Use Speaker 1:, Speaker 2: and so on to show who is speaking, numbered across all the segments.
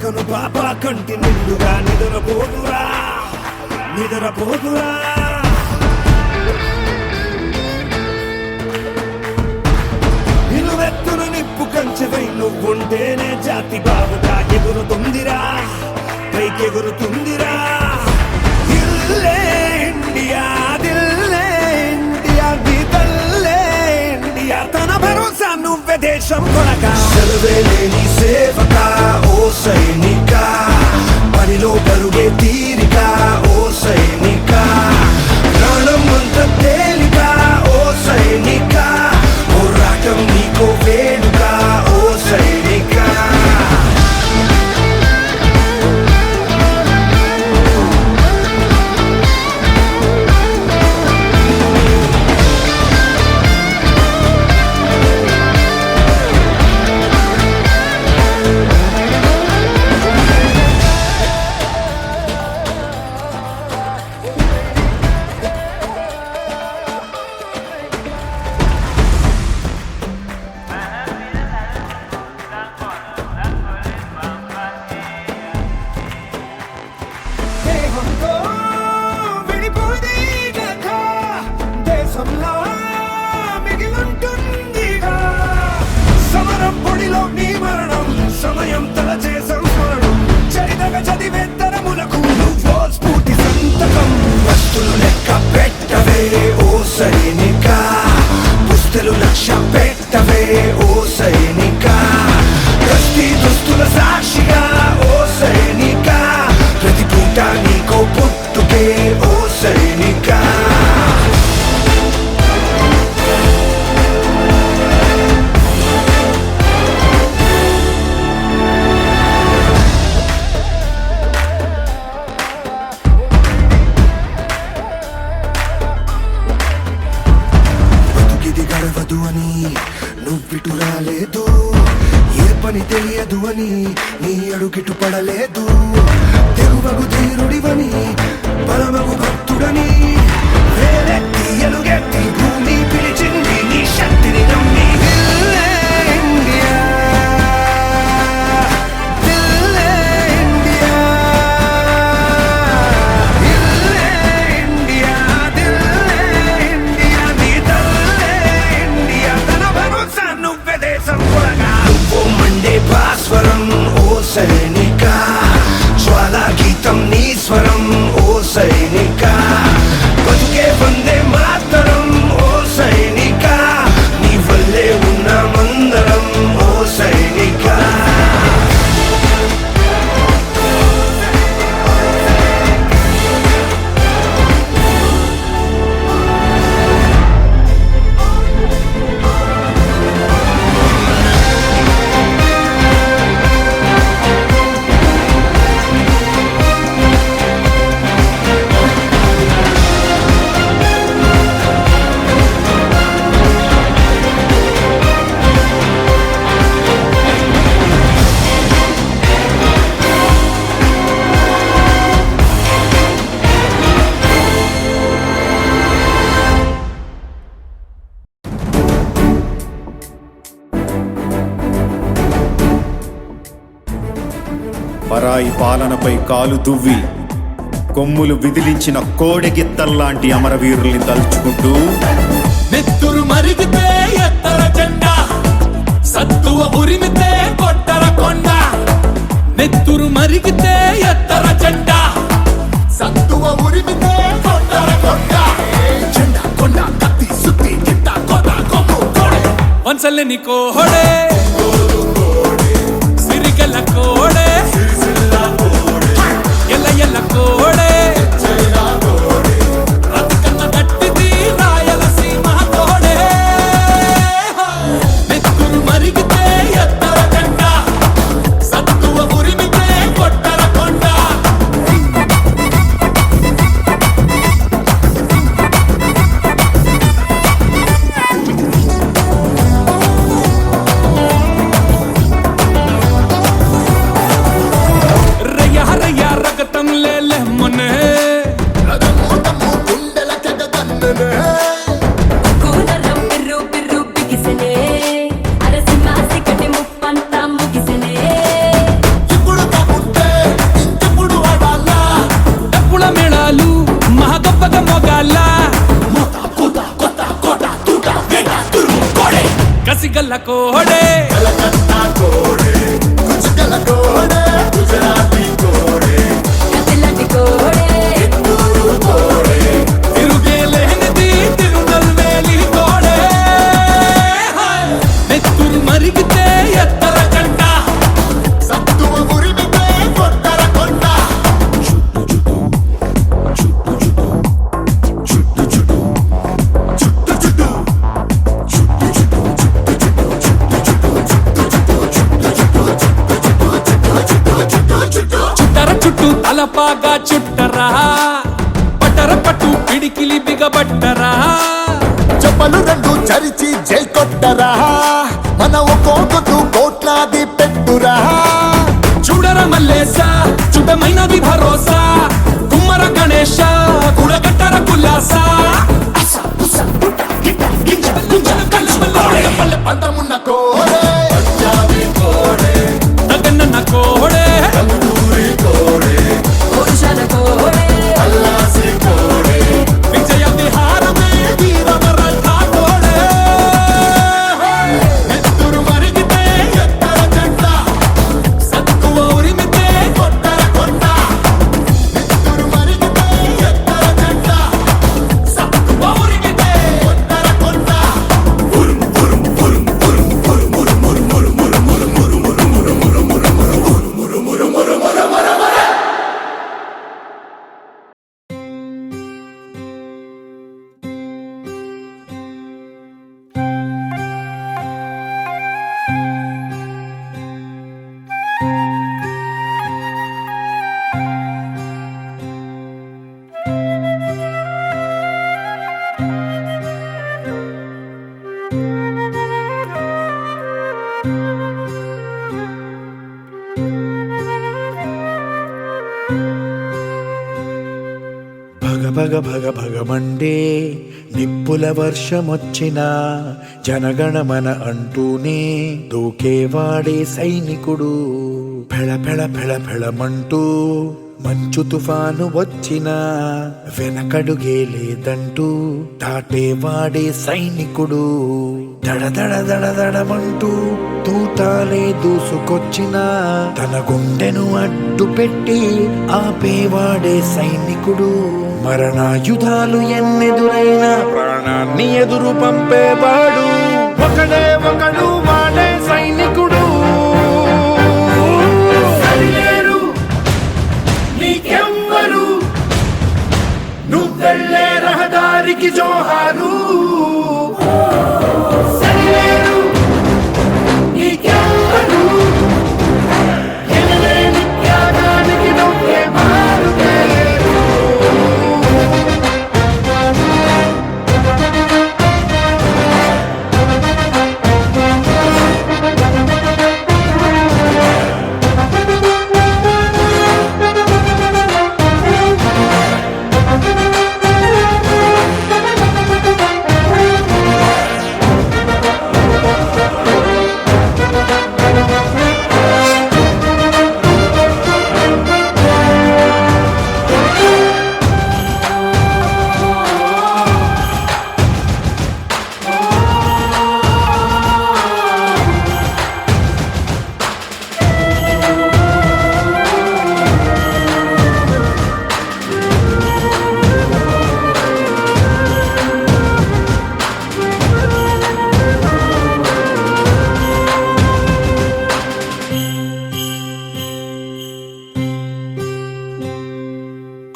Speaker 1: కను పాప కంటి నిండుగా నిద్రపోదురా నిద్రపోదురా నిలువెత్తున నిప్పు కంచెవై నువ్వుంటేనే జాతి బావుగా ఎగురుతుందిరా పైకెగురుతుందిరా దిల్లే ఇండియా దిల్లే ఇండియా నీ తల్లే ఇండియా తన భరోసా నువ్వే దేశం కొనక సెలవే లేని సేవక ఓ సైనిక పనిలో పరుగే తీరిక ఓ సైనిక ప్రాణం అంత తేలిక ఓ సైనిక పోరాటం నీకో వేడుక ఓ సైనిక సమరం పొడిలో నీ మరణం సమయం తలచే సంస్మరణం చరితగా చదివే తరములకు నువ్వో స్ఫూర్తి సంతకం వస్తులు లెక్క పెట్టవే ఓ సైనిక పుస్తలు లక్ష్య పెట్టవే ఓ సైనిక కస్తి దుస్తుల సాక్షిగా ఓ సైనిక ప్రతి పూట నీకో పుట్టుకే ఓ సైనిక గడవదు అని నువ్విటు రాలేదు ఏ పని తెలియదు అని నీ అడుగిటు పడలేదు తెగువగు ధీరుడివని బలమగు భక్తుడని వేలెత్తి ఎలుగెత్తి భూమి పిలిచింది నీ శక్తిని నమ్మి దిల్లే ఇండియా దిల్లే ఇండియా దిల్లే ఇండియా దిల్లే ఇండియా నీ నువ్వే దేశం కొనగా నువ్వు మండే భాస్వరం ఓ సైనిక జ్వాలా గీతం నీ స్వరం ఓ సైనిక బతుకే వందే మాతరం ఓ సైనిక నీ వల్లే ఉన్న మందరం ఓ సైనిక
Speaker 2: పరాయి పాలనపై కాలు దువ్వి కొమ్ములు విదిలించిన కోడెగిత్తల్లాంటి అమరవీరుల్ని తలుచుకుంటూ
Speaker 3: నెత్తురు మరిగితే ఎత్తర జెండా సత్తువ ఉరిమితే కొట్టర కొండ నెత్తురు మరిగితే ఎత్తర జెండా సత్తువ ఉరిమితే కొట్టర కొండ జెండా కొండ కత్తి సుత్తి గిట్ట కొడ కొమ్ము కోడే వంచలేని కోడే సిరిగల కోడే ఎల్ల ఎల్ల కోడే రతికన్న గట్టిది రాయలసీమ కోడే నెత్తురు మరిగితే ఎత్తర జెండ సత్తువ ఉరిమితే కొట్టర కొండ రగతం లేలే మొన్న కసిగల్ల కోడే
Speaker 4: కలకత్తా కోడే కుచికల కోడే గుజరాతీ కోడే
Speaker 5: కసిలాంటి కోడే
Speaker 4: ఎత్తూరు కోడే
Speaker 3: తిరుగే లేనిది తిరునల్వేలి కోడే నెత్తురు మరిగితే ఎత్తర కంట
Speaker 4: సత్తువ ఉరిమితే కొట్టర కొండ
Speaker 3: చుట్టర చుట్టూ తలపాగా చుట్టరా పట్టర పట్టు పిడికిలి బిగబట్టరా
Speaker 4: చెప్పలు రెండు చరిచి జై కొట్టరా మన ఒక్కొక్కటు కోట్లాది పెట్టురా
Speaker 3: చూడర మల్లేస చుట్టమైనది భరోసా కుమ్మర గణేశ కుడగట్టర కుల్లాస
Speaker 4: పల్లె పందమున్న కోడే పంజాబీ కోడే
Speaker 3: నగన్న కోడే
Speaker 4: తందూరి కోడే
Speaker 5: పురుషాల కోడే
Speaker 4: అల్లాసి కోడే
Speaker 3: విజయ విహారమే వీరమరథ కోడే
Speaker 4: నెత్తురు మరిగితే ఎత్తర జెండా
Speaker 3: సత్తువ ఉరిమితే
Speaker 4: కొట్టర కొండ నెత్తురు మరిగితే ఎత్తర జెండా
Speaker 3: సత్తువ ఉరిమితే
Speaker 4: కొట్టర కొండ
Speaker 6: భగ భగ భగ భగమండే నిప్పుల వర్షమొచ్చినా జనగణమన అంటూనే దూకేవాడే సైనికుడు ఫెళ ఫెళ ఫెళ ఫెళమంటూ మంచు తుఫాను వచ్చినా వెనకడుగే లేదంటూ దాటేవాడే సైనికుడు దడ దడ దడ దడమంటూ తూటాలే దూసుకొచ్చినా తన గుండెను అడ్డు పెట్టి ఆపేవాడే సైనికుడు మరణాయుధాలు ఎన్నెదురైనా ప్రాణాన్ని ఎదురు పంపేవాడు ఒకడే ఒకడు వాడే సైనికుడు సరిలేరు నీకెవ్వరు నువ్వెళ్ళే రహదారికి జోహారు సరిలేరు నీకెవ్వరు ఎనలేని త్యాగానికి నువ్వే మారుతలేరు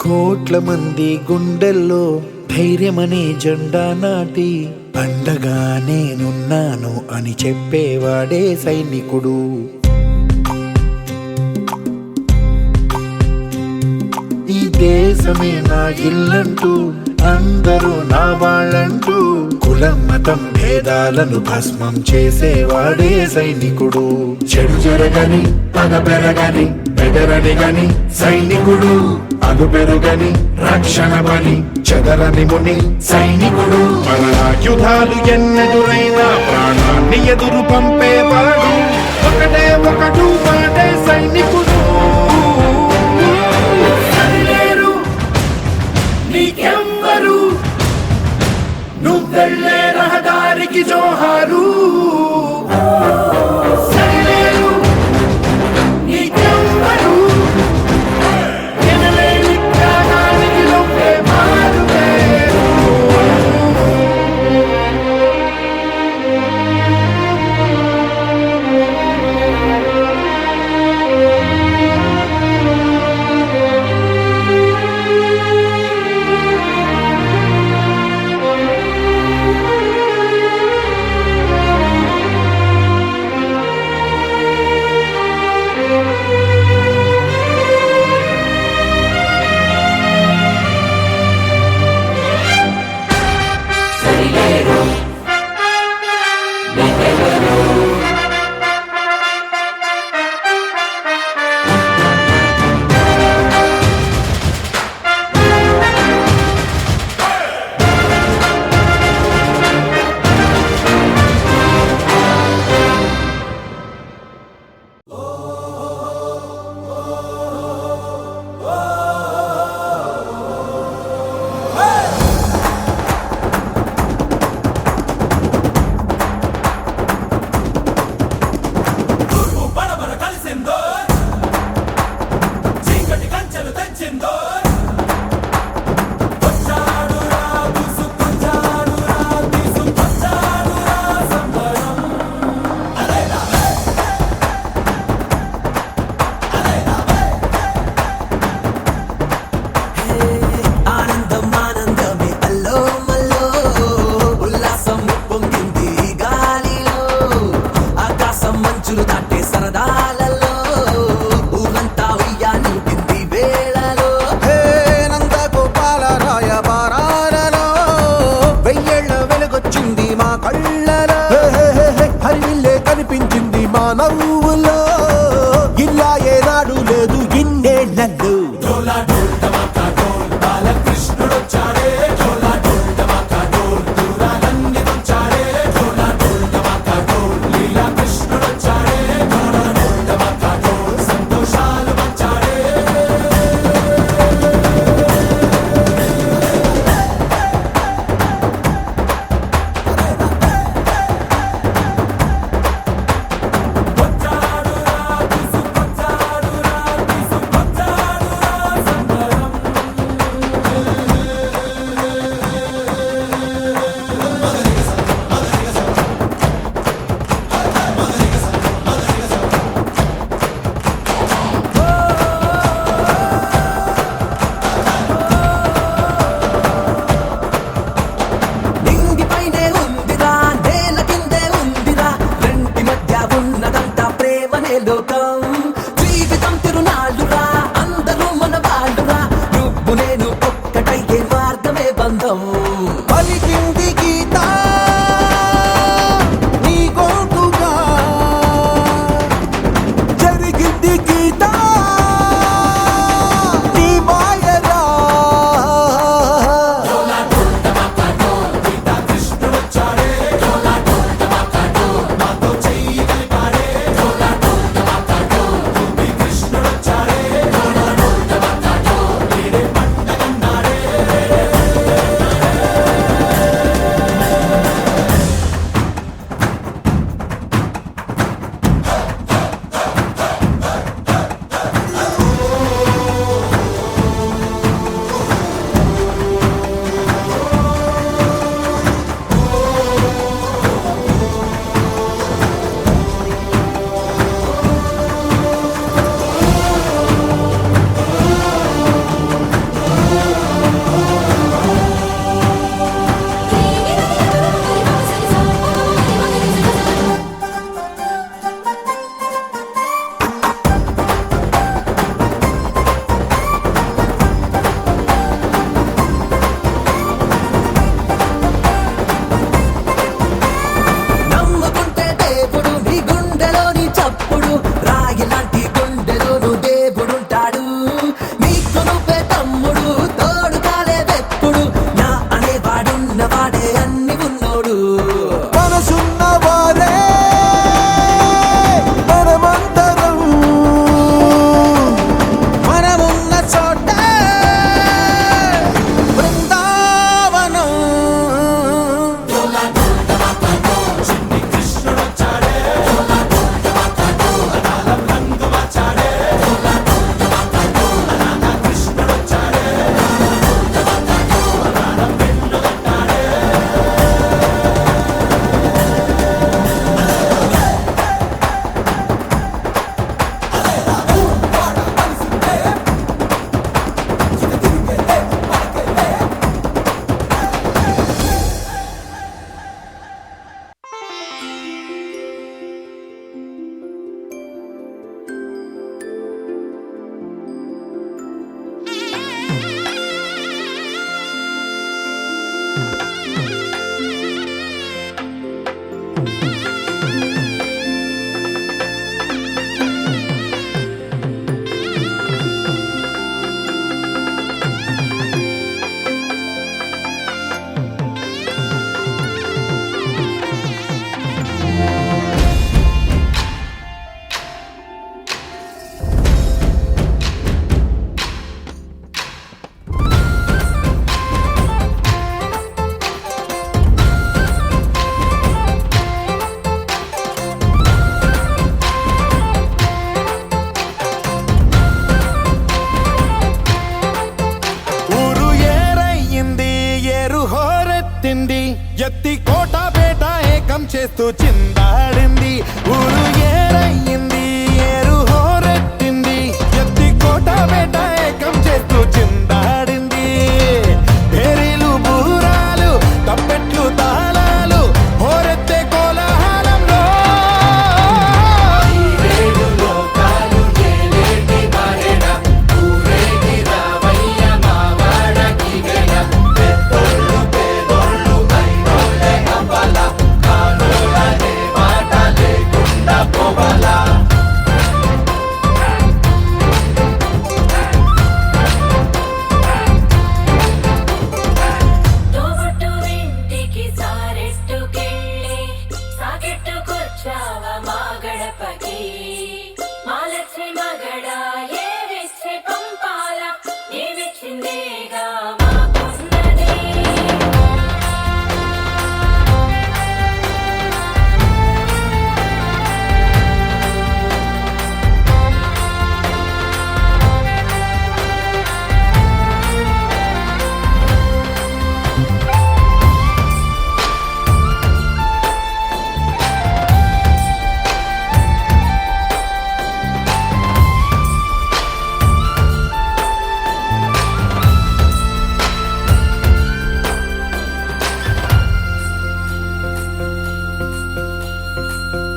Speaker 6: కోట్ల మంది గుండెల్లో ధైర్యమనే జెండా నాటి అండగా నేనున్నాను అని చెప్పేవాడే సైనికుడు ఈ దేశమే నా ఇల్లంటూ అందరూ నా వాళ్ళంటూ కులం మతం భేదాలను భస్మం చేసేవాడే సైనికుడు చెడు జరగని పగ పెరగని బెదరని గని సైనికుడు అగు పెరుగని రక్షణ బలి చెదరని ముని సైనికుడు మరణాయుధాలు ఎన్నెదురైనా ప్రాణాన్ని ఎదురు పంపేవాడు ఒకటే ఒకడు వాడే సైనికుడు సరిలేరు నీకెవ్వరు నువ్వెళ్ళే రహదారికి జోహారు
Speaker 3: తూర్పు పడమర కలిసిందో చీకటి కంచెలు తెచ్చిందో వచ్చాడురా దూసుకొచ్చాడురా తీసుకొచ్చాడురా సంబరం
Speaker 7: ఆనందం ఆనందమే అల్లో మల్లో ఉల్లాసం పొంగింది గాలిలో ఆకాశం మంచులు దాటే సరదాలలో ఊరంతా ఉయ్యాలూపింది వేళలో
Speaker 8: నందగోపాల రాయబారాలలో వెయ్యేళ్ల వెలుగొచ్చింది మా కళ్ళలో హరివిల్లే కనిపించింది మా నవ్వులో ఇలా ఏనాడు లేదు ఇన్నేళ్లలో
Speaker 3: డోలా డోల్ టమాకా డోల్ బాలకృష్ణుడొచ్చాడే డోలా డోల్ టమాకా డోల్ దూరాలన్నీ దొచ్చాడే డోలా డోల్ టమాకా డోల్ లీలా కృష్ణుడొచ్చాడే డోలా డోల్ టమాకా డోల్ సంతోషాలు వచ్చాడే వచ్చాడురా తీసుకొచ్చాడురా తీసుకొచ్చాడురా సంబరం
Speaker 7: నింగిపైనే ఉందిరా నేల కిందే ఉందిరా రెంటి మధ్య ఉన్నదంతా ప్రేమనే లోకం జీవితం తిరునాళ్ళురా అందరూ మన వాళ్ళురా నువ్వు నేను ఒక్కటయ్యే మార్గమే బంధం
Speaker 8: పలికింది గీత నీ గోటుగా జరిగింది గీత నీ మాయరా
Speaker 3: డోలా డోల్ టమాకా డోల్ గీతా కృష్ణుడొచ్చాడే డోలా డోల్ టమాకా డోల్ మాతో చెయ్యి కలిపాడే డోలా డోల్ టమాకా
Speaker 6: చిందాడింది ఊరు ఏరయ్యింది ఏరు హోరెత్తింది ఎత్తి కోట బేట ఏకం చేస్తూ చిందాడింది పేరీలు బూరాలు తప్పెట్లు తాళాలు హోరెత్తే కోలాహలంలో
Speaker 5: తోబుట్టు ఇంటికి సారెట్టుకెళ్ళి సాకెట్టుకొచ్చావ మా గడపకి మాలచ్చి మగడ ఏవిచ్చి పంపాల నీవిచ్చిందేగా మాకున్నది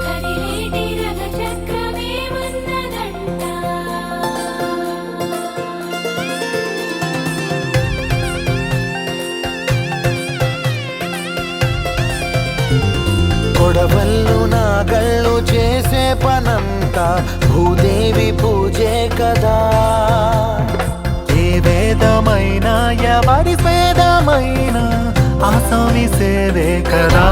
Speaker 5: కదిలేటి రథ చక్రమేమన్నదంట
Speaker 6: కొడవళ్ళు నాగళ్ళు చేసే పనంతా భూదేవి పూజే కదా ఏ వేదమైనా ఎవరి వేదమైనా ఆసామి సేవే కదా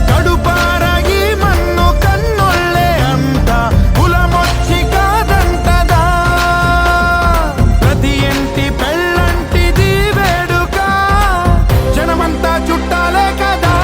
Speaker 6: కడుపార ఈ మన్ను కన్నుళ్ళే అంతా కులమొచ్చి కాదంటదా ప్రతి ఇంటి పెళ్ళంటిది వేడుక జనమంతా చుట్టాలే కదా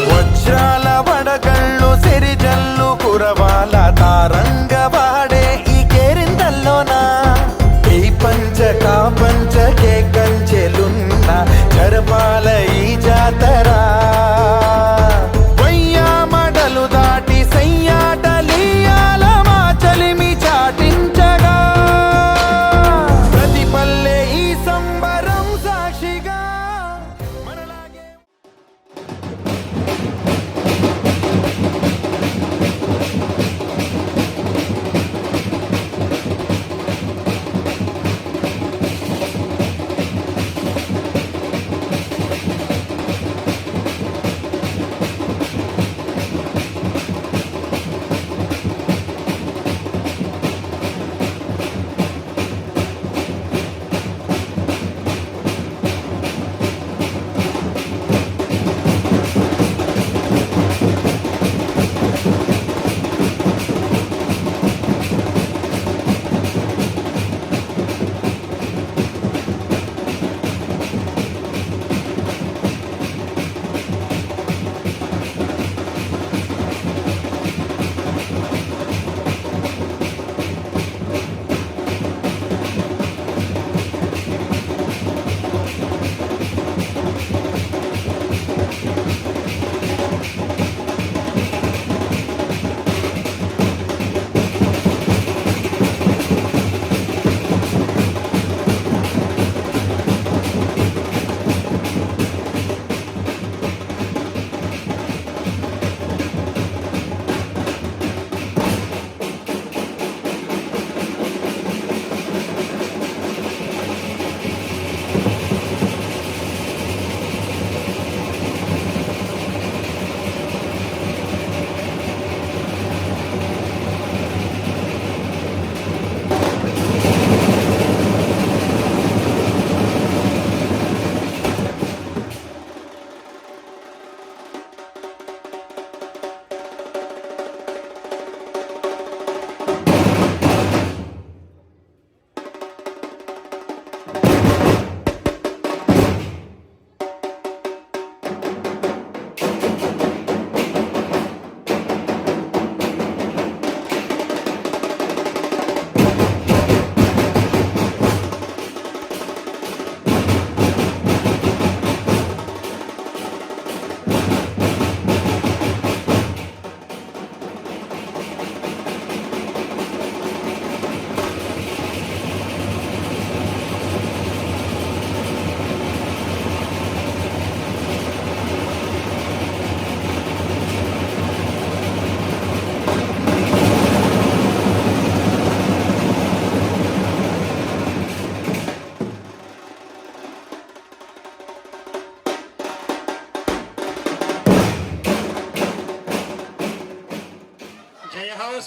Speaker 6: వజ్రాల వడగళ్ళు సిరిజల్లు కురవాల తారంగ వాడే ఈ కేరింతల్లోనా ఈ పంచ పంచకే కంచెలున్న జరపాల ఈ జాతరా వయ్యా మడలు దాటి సయ్యాటలీయాల మా చలిమి చాటించగా ప్రతి పల్లె ఈ సంబరం సాక్షిగా మనలాగే.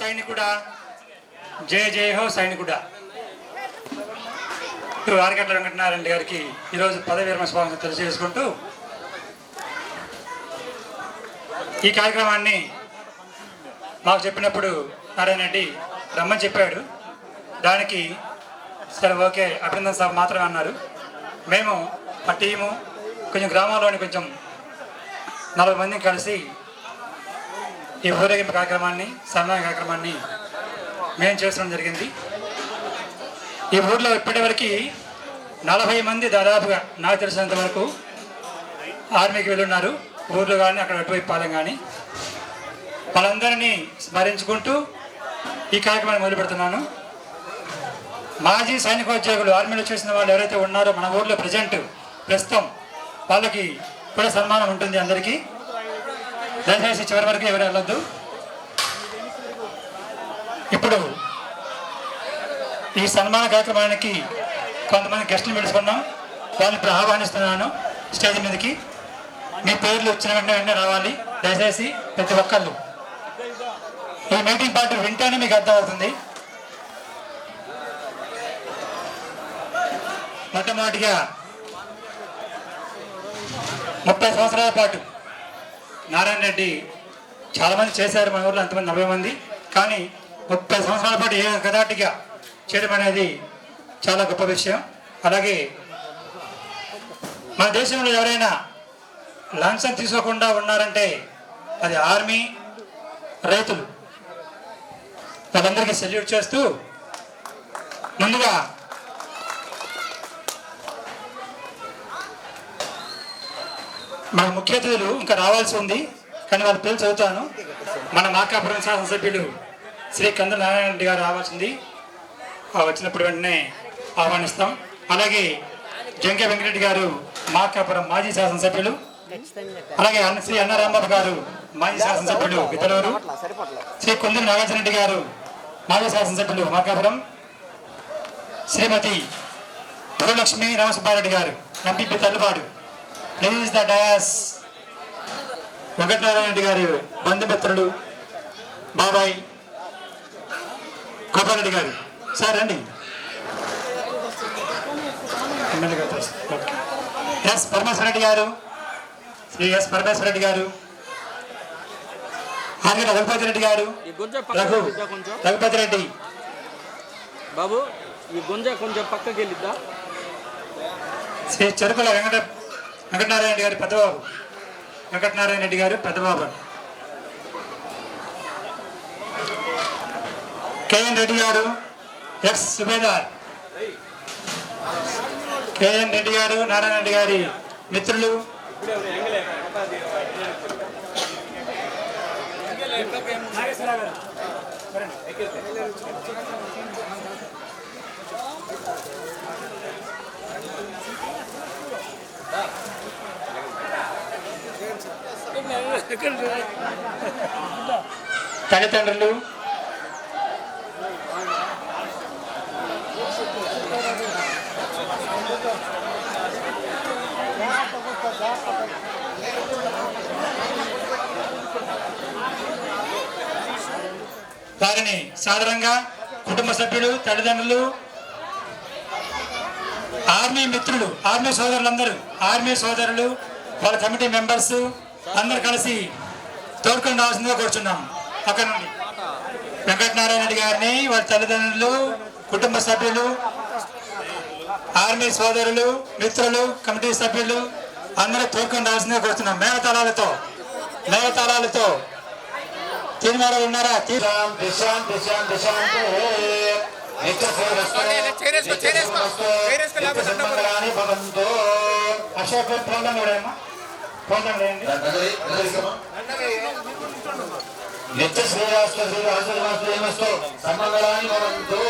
Speaker 9: సైనికుడా, జయ జయ హో సైనికుడా. ఆరగట్ల వెంకటనారాయణ గారికి ఈరోజు పదవి విరమణ శుభాకాంక్షలు తెలియజేసుకుంటూ ఈ కార్యక్రమాన్ని మాకు చెప్పినప్పుడు నారాయణ రెడ్డి రమ్మని చెప్పాడు. దానికి సరే ఓకే అభినందన సభ మాత్రమే అన్నారు. మేము మా టీము కొంచెం గ్రామాల్లోని కొంచెం 40 మందిని కలిసి ఈ ఊరేగింపు కార్యక్రమాన్ని, సన్మాన కార్యక్రమాన్ని మేము చేస్తడం జరిగింది. ఈ ఊర్లో ఇప్పటివరకు 40 మంది దాదాపుగా నాకు తెలిసినంత వరకు ఆర్మీకి వెళ్ళున్నారు. ఊర్లో కానీ అక్కడ అటువైపు పాలెం కానీ వాళ్ళందరినీ స్మరించుకుంటూ ఈ కార్యక్రమాన్ని మొదలు పెడుతున్నాను. మాజీ సైనికోద్యోగులు ఆర్మీలో చేసిన వాళ్ళు ఎవరైతే ఉన్నారో మన ఊర్లో ప్రస్తుతం వాళ్ళకి కూడా సన్మానం ఉంటుంది. అందరికీ దయచేసి చివరి వరకు ఎవరు వెళ్ళొద్దు. ఇప్పుడు ఈ సన్మాన కార్యక్రమానికి కొంతమంది గెస్టులు పిలుచుకున్నాం. వాళ్ళని ఇప్పుడు ఆహ్వానిస్తున్నాను స్టేజ్ మీదకి. మీ పేర్లు వచ్చిన వెంటనే రావాలి. దయచేసి ప్రతి ఒక్కళ్ళు ఈ మీటింగ్ పార్టీ వింటేనే మీకు అర్థమవుతుంది. మొట్టమొదటిగా 30 సంవత్సరాల పాటు నారాయణ రెడ్డి చాలామంది చేశారు మన ఊళ్ళో, అంతమంది 40 మంది. కానీ 30 సంవత్సరాల పాటు ఏకధాటిగా చేయడం అనేది చాలా గొప్ప విషయం. అలాగే మన దేశంలో ఎవరైనా లంచం తీసుకోకుండా ఉన్నారంటే అది ఆర్మీ, రైతులు. వాళ్ళందరికీ సెల్యూట్ చేస్తూ ముందుగా మన ముఖ్య అతిథులు ఇంకా రావాల్సి ఉంది, కానీ వాళ్ళ పేరు చదువుతాను. మన మార్కాపురం శాసనసభ్యులు శ్రీ కందుల నారాయణ రెడ్డి గారు రావాల్సింది. వచ్చినప్పుడు వెంటనే ఆహ్వానిస్తాం. అలాగే జంకే వెంకటరెడ్డి గారు మార్కాపురం మాజీ శాసనసభ్యులు, అలాగే శ్రీ అన్న రాంబాబు గారు మాజీ శాసనసభ్యులు వితలూరు, శ్రీ కొందరి నాగార్జునరెడ్డి గారు మాజీ శాసనసభ్యులు మార్కాపురం, శ్రీమతి భూలక్ష్మి రామసుబ్బారెడ్డి గారు MPP Tallupadu. Please the dais. Venkatanarayana Reddy గారు బంధుమిత్రులు బాబాయ్ గోపాలరెడ్డి గారు. సార్ రండి. ఎస్ పరమేశ్వరరెడ్డి గారు, శ్రీ ఎస్ పరమేశ్వరరెడ్డి గారు, ఆర్గడ రఘుపతి రెడ్డి గారు, రఘుపతి రెడ్డి
Speaker 10: బాబు. ఈ గుంజ కొంచెం పక్కకి వెళ్ళిద్దా.
Speaker 9: శ్రీ చెరుకుల వెంకటనారాయణ రెడ్డి గారు పెద్దబాబు, వెంకటనారాయణ రెడ్డి గారు పెద్దబాబు, కేఎన్ రెడ్డి గారు ఎక్స్ సుబేదార్, కేఎన్ రెడ్డి గారు నారాయణ రెడ్డి గారి మిత్రులు, తల్లిదండ్రులు, వారిని సాధారణంగా కుటుంబ సభ్యులు, తల్లిదండ్రులు, ఆర్మీ మిత్రులు, ఆర్మీ సోదరులందరూ, ఆర్మీ సోదరులు, వాళ్ళ కమిటీ మెంబర్స్ అందరు కలిసి తోడుకొని రావాల్సిందిగా కూర్చున్నాం. అక్కడ నుండి వెంకటనారాయణ రెడ్డి గారిని, వాళ్ళ తల్లిదండ్రులు, కుటుంబ సభ్యులు, ఆర్మీ సోదరులు, మిత్రులు, కమిటీ సభ్యులు అందరూ తోడుకొని రావాల్సిందిగా కూర్చున్నాం. మేళతాళాలతో తీర్మానం ఉన్నారా? అశోక్ ప్రోగ్రామ్ చూడమ్మా, ప్రోగ్రామ్ లేండి. నిత్య శ్రీరాస్తు శ్రీరాస్తు సమ్మగళాన్ని భవంతు.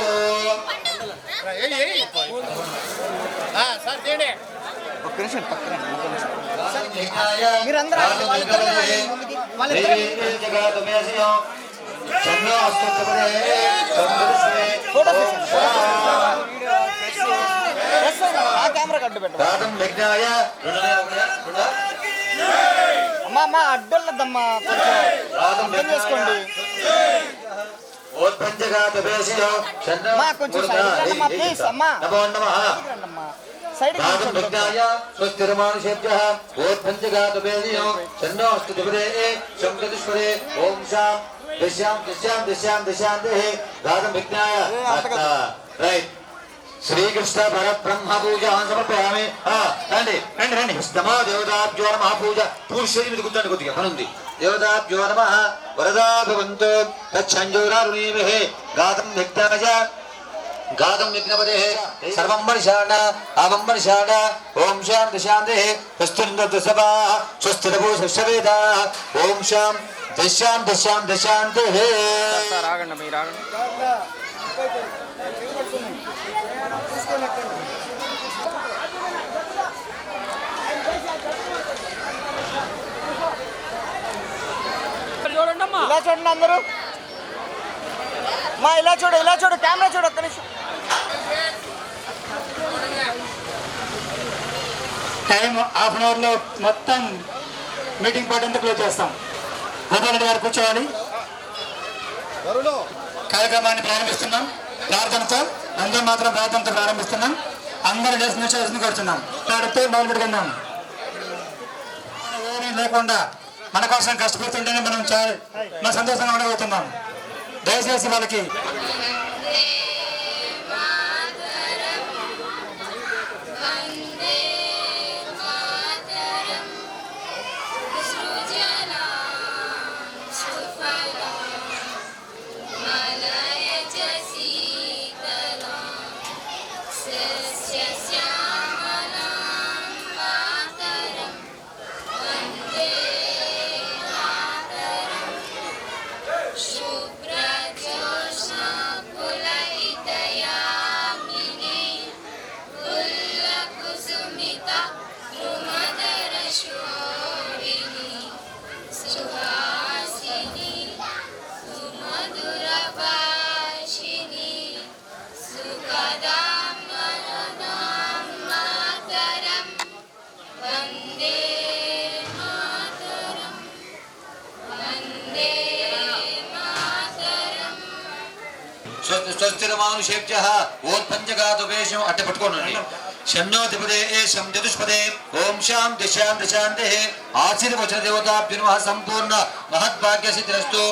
Speaker 10: అమ్మా అడ్డొల్లద్దమ్మా, కొంచెం అర్థం చేసుకోండి.
Speaker 3: ఓత్పంచగాతవేశయో షణ్ణో నమో నమః గాతం విజ్ఞాయ స్వస్తిరమానుషేభ్యః ఓత్పంచగాతవేశయో షణ్ణో అస్తుతిపదే శంకరదుష్పదే ఓం శాం దిశ్యాం దేహే గాతం విజ్ఞాయ రైట్ శ్రీకృష్ణ పరబ్రహ్మ పూజ సమర్పయామి రండి రండి రండి నమో దేవతాభ్యో నమః పూజ పూర్షి మీద కూర్చోండి కొద్దిగా పనుంది దేవతాభ్యో నమః వరదా భవంతు తచ్చంజోరారుణీమహే గాతం విజ్ఞాయ గాతం విఘ్నపదే సర్వం పరిశాణ ఆవం పరిశాణ ఓం శాంతి శాంతి స్వస్తిర్దసభా స్వస్తిరభూ సృష్టవేద ఓం శాం దశాంతి
Speaker 10: సార్ ఆగండి మీరు ఆగండి. చూడండి అమ్మా,
Speaker 6: ఇలా చూడండి అందరూ. మా ఇలా చూడు కెమెరా చూడు ఒక్క నిమిషం.
Speaker 9: టైం హాఫ్ అన్ అవర్లో మొత్తం మీటింగ్ పార్ట్ అంతా క్లోజ్ చేస్తాం. గోపాల్ గారు కూర్చోవాలి. కార్యక్రమాన్ని ప్రారంభిస్తున్నాం. ప్రార్థనతో అందరూ మాత్రం ప్రార్థనతో ప్రారంభిస్తున్నాం. అందరూ చేసిన కూర్చున్నాం. పాడుతూ మొదలు పెట్టుకుందాం. ఏమీ లేకుండా మన కోసం కష్టపడుతుంటేనే మనం సంతోషంగా ఉండబోతున్నాం. దయచేసి వాళ్ళకి
Speaker 3: స్వస్తిరమానుషేభ్యః ఓత్పంచగాతవేశం అట్ట పట్టుకోనండి. షణ్ణో త్రిపదే చతుష్పదే ఓం శాం దిశాంతే ఆశీర్వచన దేవతాభ్యో నమః సంపూర్ణ మహద్భాగ్య సిద్ధిరస్తు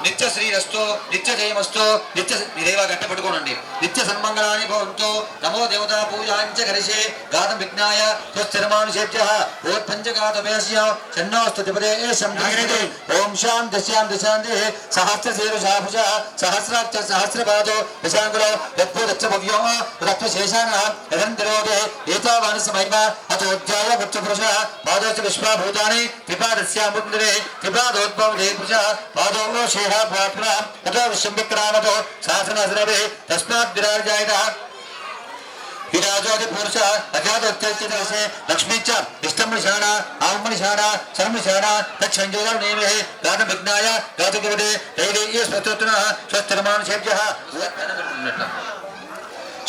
Speaker 3: నిత్య శ్రీరస్తు నిత్య జయమస్తు నిత్య ఇదేవా గట్ట పట్టుకోనండి. నిత్య సన్మంగళాని భవంతు. నమో దేవతా పూజాంచ కరిషే గాతం విజ్ఞాయ స్వస్తిరమానుషేభ్యః ఓత్పంచగాతవేశం షణ్ణోస్తు త్రిపదే ఓం శాం దిశాంతే సహస్రశీర్షాభుజ సహస్రాక్ష సహస్రపాదో దశాంగులో యత్పూదచ్చ భవ్యో రక్తశేషాన యదంతిరోదే ఏతావాని సమయమ అతోజ్జాయ వృక్షపురుష పాదోచ్చ విశ్వభూతాని త్రిపాదస్యాముద్రే త్రిపాదోద్భవదే పురుష పాదో శేషాభాత్ర తతో విశ్వంవిక్రామతో శాసనసరవే తస్మాత్ విరాజాయత విరాజోది పురుష అజాదోత్తేజే లక్ష్మీచ ఇష్టమనిషాణ ఆమనిషాణ శర్మనిషాణ తచ్చంజోరారుణీమహే గాతం విజ్ఞాయ గాతుగివదే దైవీయ స్వస్తోత్రః స్వస్తిరమానుషేభ్యః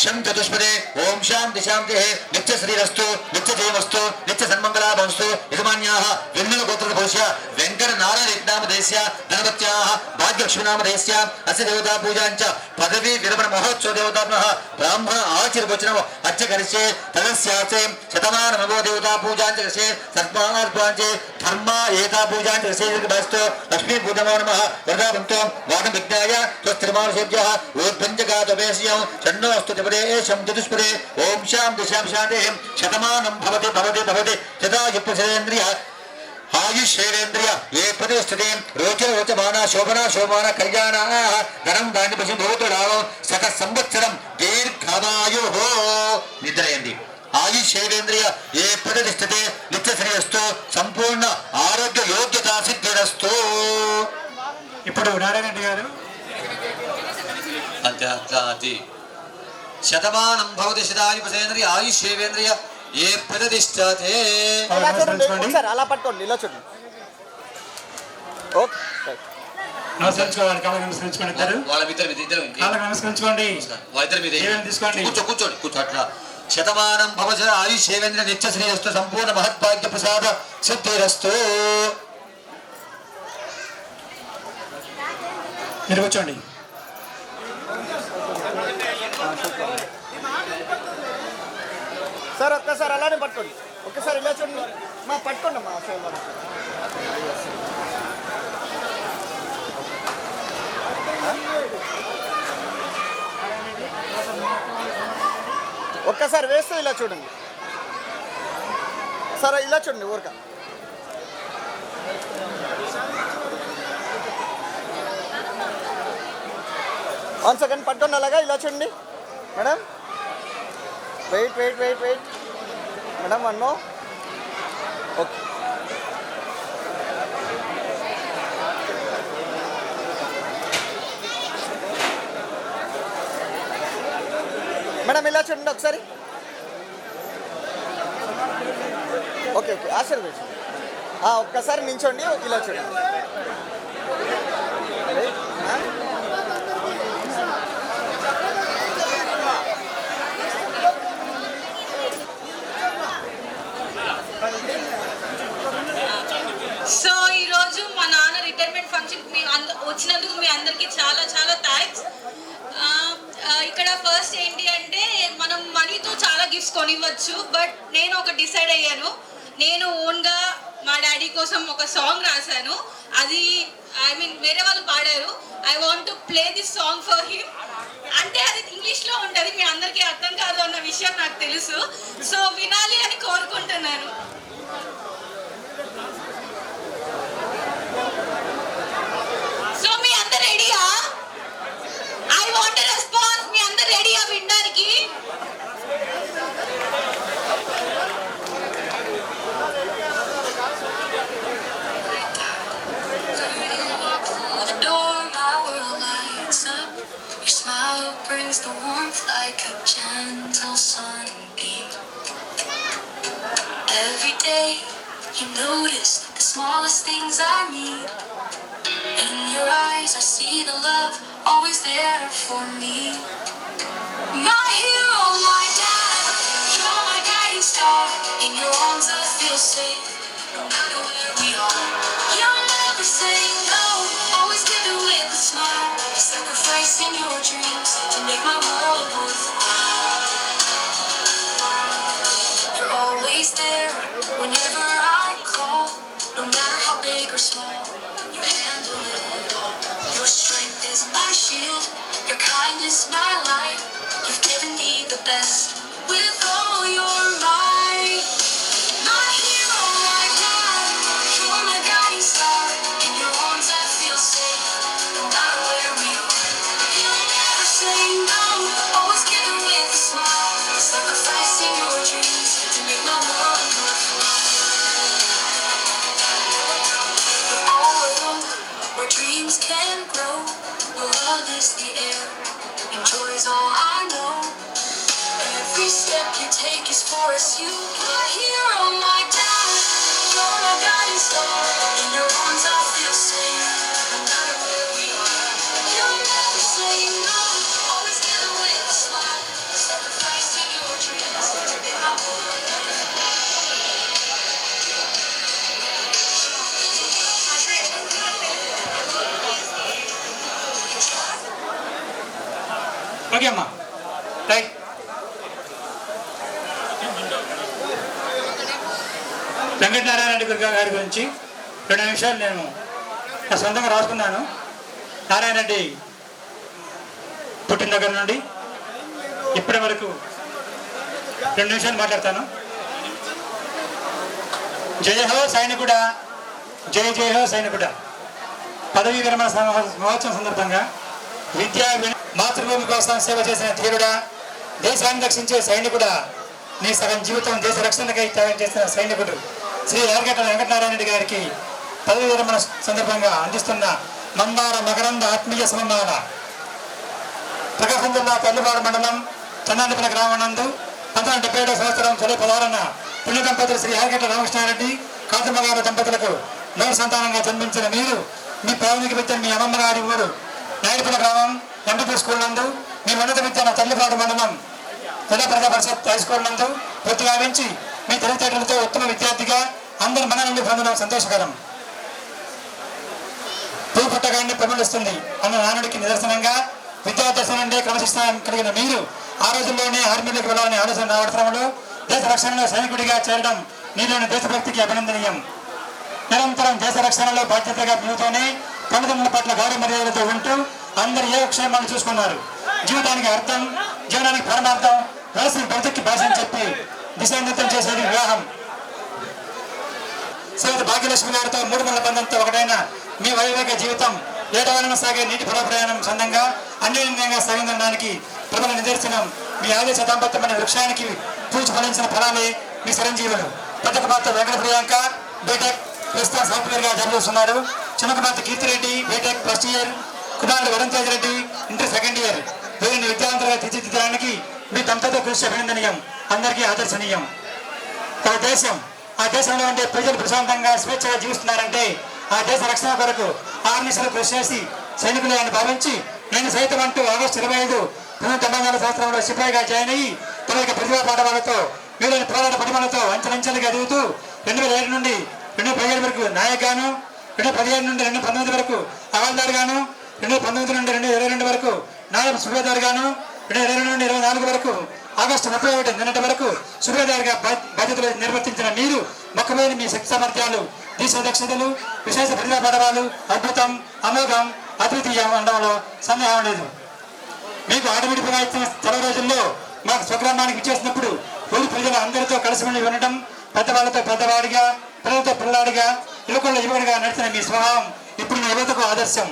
Speaker 3: శం చతుష్పదే ఓం శాం దిశాంతే నిత్య శ్రీరస్తు నిత్య జయమస్తు నిత్య సన్మంగళాభవస్తు యజమాన్యాః విన్నల గోత్రభూష్య వెంకట నారాయణ యజ్ఞామదేశ్య గణపత్యాః భాగ్యలక్ష్మీనామదేశ్య అస్య దేవతా పూజాంచ పదవీ విరమణ మహోత్సవ దేవతాభ్యః బ్రాహ్మణ ఆశీర్వచనం అర్చకరిష్యే తదస్యాసే శతమానమవో దేవతా పూజాంచ కరిష్యే సత్మానార్పాంచే ధర్మ ఏతా పూజాంచ కరిష్యే భాస్తో లక్ష్మీ పూజనమో నమః వరదావంతో వాదం విజ్ఞాయ స్వస్తిరమానుషేభ్యః ఓత్పంచగాతవేశయం షణ్ణోస్తు చతుష్పదే ఓం శాం దిశాం శాంతే శతమానం భవతి శతాయుప్రసేంద్రియ ఆయుషేంద్రియ ఏ ప్రతిష్ఠితే రోచమాన శోభన కళ్యాణ ధనం దాన్ని పశు భూతుడాలో శత సంవత్సరం దీర్ఘమాయు నిద్రయండి. ఆయుషేంద్రియ ఏ ప్రతిష్ఠితే నిత్య శ్రేయస్తో సంపూర్ణ ఆరోగ్య యోగ్యతా సిద్ధిరస్తు.
Speaker 9: ఇప్పుడు నారాయణ రెడ్డి గారు
Speaker 3: అంతే శతమానం భవతి శతాయుపసేంద్రియ ఆయుష్యేంద్రియ ఏ ప్రతిష్ఠతే.
Speaker 6: అలా పట్టుకోండి. ఇలా చూడండి.
Speaker 9: నమస్కరించుకోవాలి. కాళ్ళకి నమస్కరించుకోండి.
Speaker 3: వాళ్ళ
Speaker 9: కాళ్ళకి నమస్కరించుకోండి.
Speaker 3: వాళ్ళిద్దరి మీద
Speaker 9: తీసుకోండి.
Speaker 3: కూర్చోండి అట్లా. శతమానం భవతి ఆయుష్యేంద్రియ నిత్య శ్రేయస్తు సంపూర్ణ మహద్భాగ్య ప్రసాద సిద్ధిరస్తు.
Speaker 9: మీరు కూర్చోండి.
Speaker 6: సార్ ఒక్కసారి అలానే పట్టుకోండి, ఒక్కసారి ఇలా చూడండి మా పట్టుకోండి అమ్మా ఒక్కసారి వేస్తే ఇలా చూడండి సరే ఇలా చూడండి ఊరిక వన్ సెకండ్ పట్టుకోండి అలాగా ఇలా చూడండి madam wait wait wait wait madam one more okay madam ఇలా చూడండి ఒకసారి ఓకే ఓకే ఆశీర్వదించండి ఒక్కసారి నించోండి ఇలా చూడండి
Speaker 5: సో ఈరోజు మా నాన్న రిటైర్మెంట్ ఫంక్షన్ వచ్చినందుకు మీ అందరికీ చాలా చాలా థ్యాంక్స్. ఇక్కడ ఫస్ట్ ఏంటి అంటే మనం మనీతో చాలా గిఫ్ట్స్ కొనివ్వచ్చు, బట్ నేను ఒక డిసైడ్ అయ్యాను. నేను ఓన్గా మా డాడీ కోసం ఒక సాంగ్ రాశాను. అది వేరే వాళ్ళు పాడారు. I want to play this song for him. అంటే అది ఇంగ్లీష్లో ఉంటుంది, మీ అందరికీ అర్థం కాదు అన్న విషయం నాకు తెలుసు. సో వినాలి అని కోరుకుంటున్నాను. సో మీ అందరు రెడీయా? I want a response. మీ అందరు రెడీయా వినడానికి?
Speaker 11: Brings the warmth like a gentle sunbeam. Every day you notice the smallest things I need. In your eyes I see the love always there for me. My hero, my dad, you're my guiding star. In your arms I feel safe, no matter where we are. You're never saying no, always give it with a smile. Sacrificing your dreams to make my world worthwhile. You're always there whenever I call, no matter how big or small. You handle it all. Your strength is my shield, your kindness my light. You've given me the best with all your might. My hero, my dad, you're my guiding star. In your arms I feel safe, no matter where we are. You'll never say no, always give it with a smile. Sacrificing your dreams to make my world worthwhile. We're all alone, where dreams can grow. Your love is the air, and joy's all I know. Every step you take is for us, you. My hero, my dad, you're my guiding star. In your arms I feel safe, no matter where we are. You'll never say no, always give it with a smile. Sacrificing your dreams to make my world.
Speaker 9: Okay అమ్మా right. Venkatanarayana Reddy గారి గురించి 2 నిమిషాలు నేను నా సొంతంగా రాసుకున్నాను. నారాయణ రెడ్డి పుట్టిన దగ్గర నుండి ఇప్పటి వరకు 2 నిమిషాలు మాట్లాడతాను. జయ హో సైనికుడా, జయ జయ హో సైనికుడా. పదవీ విరమణ మహోత్సవం సందర్భంగా మాతృభూమి కోసం సేవ చేసిన ధీరుడా, దేశాన్ని రక్షించే సైనికుడా, నీ సగం జీవితం దేశ రక్షణకై త్యాగం చేసిన సైనికుడు శ్రీ యార్గడ్డ వెంకటనారాయణ రెడ్డి గారికి పదవీ విరమణ సందర్భంగా అందిస్తున్న మందార మకరంద ఆత్మీయ సన్మాన. ప్రకాశం జిల్లా తల్లిపాడు మండలం చన్నానిపల్లి గ్రామం నందు 1977 సంవత్సరం జూలై 16న పుణ్య దంపతులు శ్రీ యార్గడ్డ రామకృష్ణారెడ్డి కాతమ్మ గారి దంపతులకు నూరు సంతానంగా జన్మించిన మీరు మీ ప్రాథమిక విద్య మీ అమ్మమ్మ గారి ఊరు నాయుడుపల్లి గ్రామం ఎంపీ స్కూల్ నందు, మీ ఉన్నత విద్య తల్లిపాడు మండలం జిల్లా ప్రజా పరిషత్ హై స్కూల్ నందు పూర్తి గావించి మీ తెలివితేటలతో ఉత్తమ విద్యార్థిగా అందరి మన నుండి పొందడం సంతోషకరం. పువ్వు పుట్టగానే ప్రబలిస్తుంది అన్న నానుడికి నిదర్శనంగా విద్యాదర్శనం నుండి క్రమశిక్షణ కలిగిన మీరు ఆ రోజుల్లోనే ఆర్మీలోకి వెళ్ళాలనే ఆలోచన రావడంలో దేశ రక్షణలో సైనికుడిగా చేరడం నీలోని దేశభక్తికి అభినందనీయం. నిరంతరం దేశ రక్షణలో బాధ్యతగా మీతోనే తల్లిదండ్రుల పట్ల గౌరవ మర్యాదలతో ఉంటూ అందరి యోగక్షేమాన్ని చూసుకున్నారు. జీవితానికి అర్థం, జీవనానికి పరమార్థం, వలసిన బ్రతికి భాష అని చెప్పి దిశానిర్దేశం చేసేది వివాహం. శ్రీమతి భాగ్యలక్ష్మి గారితో 3 నెలల బంధంతో ఒకటైన మీ వైవేక జీవితం ఏటవాలన సాగే నీటి ఫల ప్రయాణం సందంగా అన్యోన్యంగా సాగిందనడానికి ప్రబల నిదర్శనం మీ ఆదేశ దాంపత్యమైన వృక్షానికి పూచి ఫలించిన ఫలాలే మీ చిరంజీవులు. పెద్ద కుమార్తె వెంకట ప్రియాంక బీటెక్ ప్రస్తుతం సాఫ్ట్వేర్ గా చదువుతున్నారు. చిన్న కుమార్తె కీర్తిరెడ్డి బీటెక్ ఫస్ట్ ఇయర్, కుమారుడు Varun Tej Reddy inter second year. వీరిని విద్యావంతులుగా తీర్చిదిద్దడానికి మీ దంపతుల కృషి అభినందనీయం, అందరికీ ఆదర్శనీయం. ఒక దేశం, ఆ దేశంలో ఉండే ప్రజలు ప్రశాంతంగా స్వేచ్ఛగా జీవిస్తున్నారంటే ఆ దేశ రక్షణ కొరకు ఆర్నిసలు కృషి చేసి సైనికులు అని భావించి నేను సైతం అంటూ ఆగస్టు 25 1994 సిపాయిగా జాయిన్ అయ్యి తన యొక్క ప్రతిభా పాఠవాలతో వీళ్ళని పోరాట పటిమలతో అంచెలంచెలుగా ఎదుగుతూ 2007 నుండి 2017 వరకు నాయక్ గాను, 2017 నుండి 2019 వరకు హవాల్దార్ గాను, 2019 నుండి 2022 వరకు నాయబ్ సుబేదార్ గాను, 2022 నుండి 2024 వరకు ఆగస్టు 31 నిన్నటి వరకు సుబేదార్గా బాధ్యతలు నిర్వర్తించిన మీరు మొక్కమైన మీ శక్తి సామర్థ్యాలు, దేశ దక్షతలు, విశేష ప్రతిభా పడవాలు అద్భుతం, అమోఘం, అద్వితీయం అనడంలో సందేహం లేదు. మీకు ఆటమిడిపిగా ఇచ్చిన సెలవు రోజుల్లో మాకు స్వగ్రామానికి ఇచ్చేసినప్పుడు ఊరి ప్రజలు అందరితో కలిసి ఉండి ఉండటం, పెద్దవాళ్ళతో పెద్దవాడిగా, పిల్లలతో పిల్లాడిగా, యువకుల యువకుడిగా నడిచిన మీ స్వభావం ఇప్పుడు మీ యువతకు ఆదర్శం.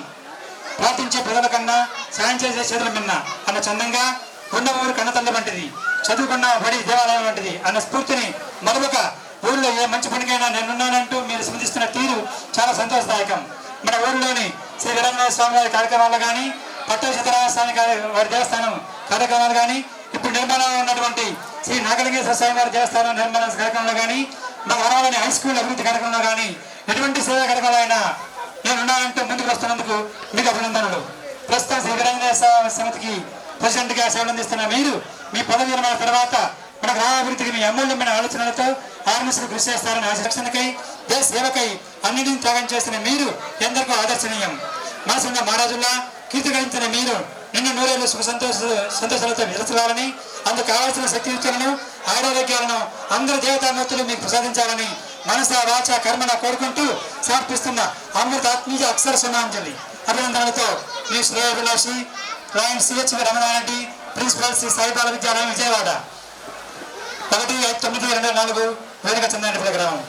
Speaker 9: ప్రార్థించే ప్రజల కన్నా సాయం చేసే చేతుల మిన్న అన్న చందంగా ఉన్న ఊరు కన్నతల్లి వంటిది, చదువుకున్న బడి దేవాలయం వంటిది అన్న స్ఫూర్తిని మరొక ఊళ్ళో ఏ మంచి పనికైనా నేనున్నానంటూ మీరు స్మృతిస్తున్న తీరు చాలా సంతోషదాయకం. మన ఊరిలోని శ్రీ వీరభద్ర స్వామి వారి కార్యక్రమాలు కానీ, పట్టణ సీతారామ స్వామి వారి దేవస్థానం కార్యక్రమాలు కానీ, ఇప్పుడు నిర్మాణంలో ఉన్నటువంటి శ్రీ నాగలింగేశ్వర స్వామి వారి దేవస్థానం నిర్మాణ కార్యక్రమంలో కానీ, మా వరంలోని హై స్కూల్ అభివృద్ధి కార్యక్రమంలో కానీ ఎటువంటి సేవా కార్యక్రమాలైనా నేనున్నానంటూ ముందుకు వస్తున్నందుకు మీకు అభినందనలు. ప్రస్తుతం శ్రీ వీరభద్ర సమితికి ప్రెసిడెంట్గా సేవలు అందిస్తున్న మీరు మీ పదవి విరమణ తర్వాత మన గ్రామాభివృద్ధికి మీ అమూల్యమైన ఆలోచనలతో ఆర్మిస్లు కృషి చేస్తారని రక్షణకై, దేశ సేవకై అన్నింటినీ త్యాగం చేసిన మీరు ఎందరికో ఆదర్శనీయం. మనసున్న మహారాజుల్లా కీర్తి గడించిన మీరు నిన్ను నూరేళ్ళు సుఖ సంతోషాలతో విరచాలని, అందుకు కావాల్సిన శక్తి యుక్తులను, ఆరోగ్యాలను అందరూ దేవతామూర్తులు మీకు ప్రసాదించాలని మనస వాచ కర్మన కోరుకుంటూ సమర్పిస్తున్న అమృత ఆత్మీయ అక్షర సున్నాంజలి అభినందనలతో మీ శ్రేయోభిలాషి రాయన్ సిహెచ్ రమణారెడ్డి, ప్రిన్సిపల్ శ్రీ సాయిబాల విద్యాలయం విజయవాడ. 1-9-24 వేదిక చంద్రపల్లి గ్రామం.